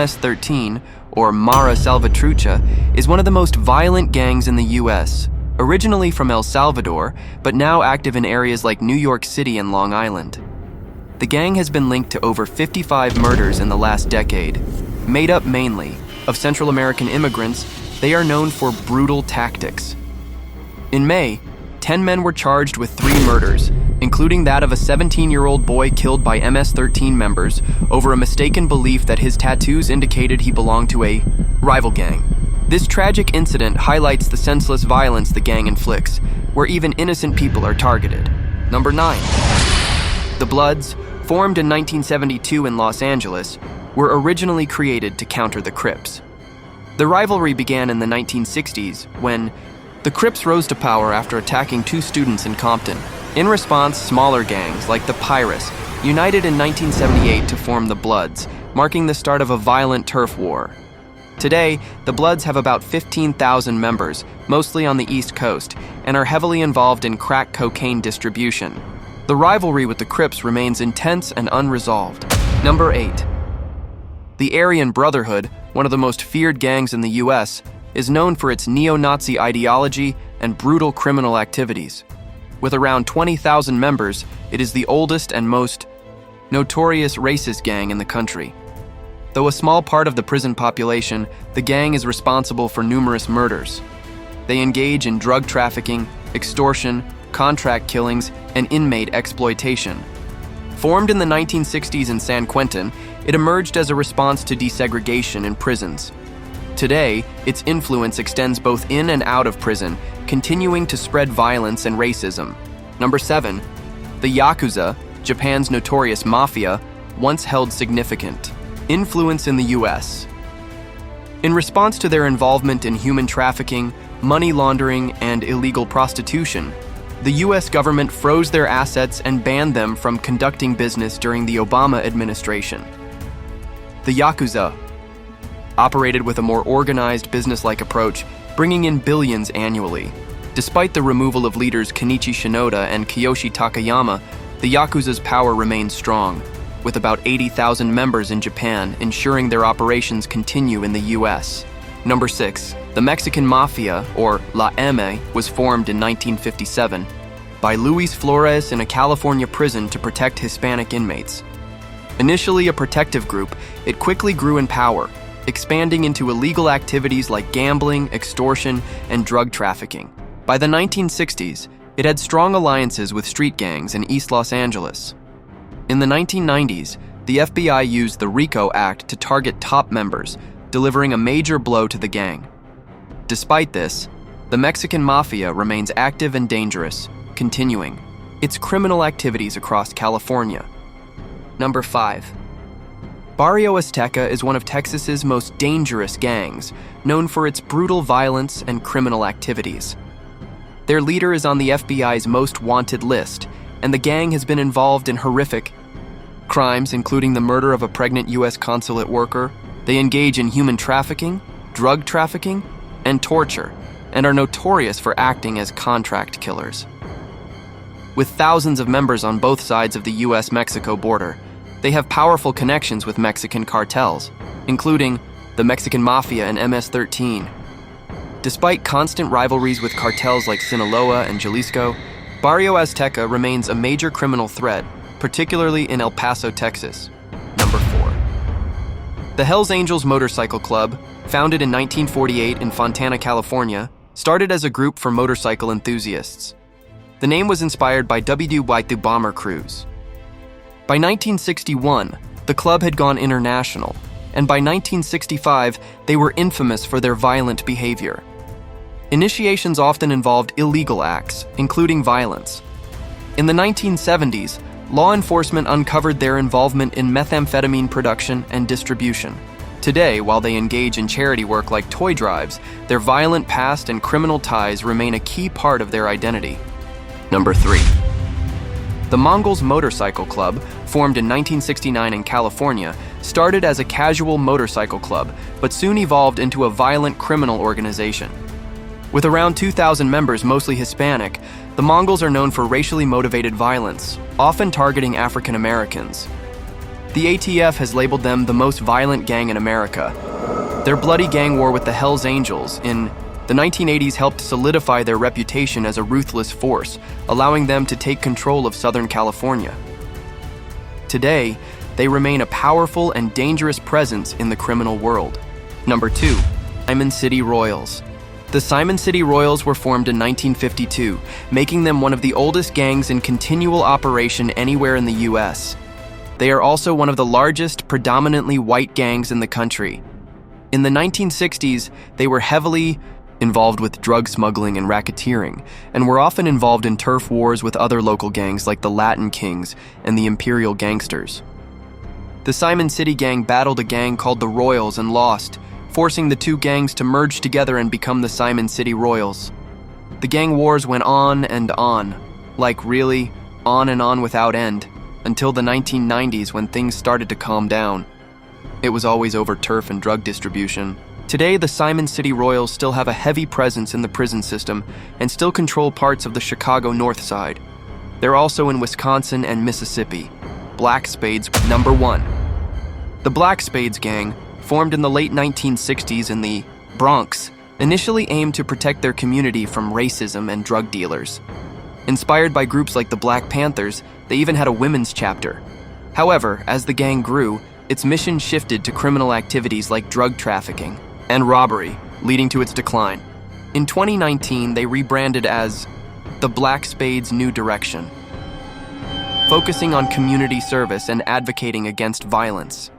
MS-13, or Mara Salvatrucha, is one of the most violent gangs in the U.S., originally from El Salvador, but now active in areas like New York City and Long Island. The gang has been linked to over 55 murders in the last decade. Made up mainly of Central American immigrants, they are known for brutal tactics. In May, 10 men were charged with 3 murders, including that of a 17-year-old boy killed by MS-13 members over a mistaken belief that his tattoos indicated he belonged to a rival gang. This tragic incident highlights the senseless violence the gang inflicts, where even innocent people are targeted. Number 9. The Bloods, formed in 1972 in Los Angeles, were originally created to counter the Crips. The rivalry began in the 1960s when the Crips rose to power after attacking 2 students in Compton. In response, smaller gangs like the Pirates united in 1978 to form the Bloods, marking the start of a violent turf war. Today, the Bloods have about 15,000 members, mostly on the East Coast, and are heavily involved in crack cocaine distribution. The rivalry with the Crips remains intense and unresolved. Number 8. The Aryan Brotherhood, one of the most feared gangs in the U.S., is known for its neo-Nazi ideology and brutal criminal activities. With around 20,000 members, it is the oldest and most notorious racist gang in the country. Though a small part of the prison population, the gang is responsible for numerous murders. They engage in drug trafficking, extortion, contract killings, and inmate exploitation. Formed in the 1960s in San Quentin, it emerged as a response to desegregation in prisons. Today, its influence extends both in and out of prison, continuing to spread violence and racism. Number 7. The Yakuza, Japan's notorious mafia, once held significant influence in the U.S. In response to their involvement in human trafficking, money laundering, and illegal prostitution, the U.S. government froze their assets and banned them from conducting business during the Obama administration. The Yakuza operated with a more organized, business-like approach, bringing in billions annually. Despite the removal of leaders Kenichi Shinoda and Kiyoshi Takayama, the Yakuza's power remains strong, with about 80,000 members in Japan, ensuring their operations continue in the U.S. Number 6. The Mexican Mafia, or La M, was formed in 1957 by Luis Flores in a California prison to protect Hispanic inmates. Initially a protective group, it quickly grew in power, expanding into illegal activities like gambling, extortion, and drug trafficking. By the 1960s, it had strong alliances with street gangs in East Los Angeles. In the 1990s, the FBI used the RICO Act to target top members, delivering a major blow to the gang. Despite this, the Mexican Mafia remains active and dangerous, continuing its criminal activities across California. Number 5. Barrio Azteca is one of Texas's most dangerous gangs, known for its brutal violence and criminal activities. Their leader is on the FBI's most wanted list, and the gang has been involved in horrific crimes, including the murder of a pregnant U.S. consulate worker. They engage in human trafficking, drug trafficking, and torture, and are notorious for acting as contract killers. With thousands of members on both sides of the U.S.-Mexico border, they have powerful connections with Mexican cartels, including the Mexican Mafia and MS-13. Despite constant rivalries with cartels like Sinaloa and Jalisco, Barrio Azteca remains a major criminal threat, particularly in El Paso, Texas. Number 4. The Hells Angels Motorcycle Club, founded in 1948 in Fontana, California, started as a group for motorcycle enthusiasts. The name was inspired by WW2 bomber crews. By 1961, the club had gone international, and by 1965, they were infamous for their violent behavior. Initiations often involved illegal acts, including violence. In the 1970s, law enforcement uncovered their involvement in methamphetamine production and distribution. Today, while they engage in charity work like toy drives, their violent past and criminal ties remain a key part of their identity. Number 3. The Mongols Motorcycle Club, formed in 1969 in California, started as a casual motorcycle club, but soon evolved into a violent criminal organization. With around 2,000 members, mostly Hispanic, the Mongols are known for racially motivated violence, often targeting African Americans. The ATF has labeled them the most violent gang in America. Their bloody gang war with the Hells Angels in the 1980s helped solidify their reputation as a ruthless force, allowing them to take control of Southern California. Today, they remain a powerful and dangerous presence in the criminal world. Number 2, Simon City Royals. The Simon City Royals were formed in 1952, making them one of the oldest gangs in continual operation anywhere in the US. They are also one of the largest, predominantly white gangs in the country. In the 1960s, they were heavily involved with drug smuggling and racketeering, and were often involved in turf wars with other local gangs like the Latin Kings and the Imperial Gangsters. The Simon City gang battled a gang called the Royals and lost, forcing the two gangs to merge together and become the Simon City Royals. The gang wars went on and on, like really, on and on without end, until the 1990s when things started to calm down. It was always over turf and drug distribution. Today, the Simon City Royals still have a heavy presence in the prison system and still control parts of the Chicago North Side. They're also in Wisconsin and Mississippi. Black Spades. Number 1. The Black Spades gang, formed in the late 1960s in the Bronx, initially aimed to protect their community from racism and drug dealers. Inspired by groups like the Black Panthers, they even had a women's chapter. However, as the gang grew, its mission shifted to criminal activities like drug trafficking and robbery, leading to its decline. In 2019, they rebranded as the Black Spades New Direction, focusing on community service and advocating against violence.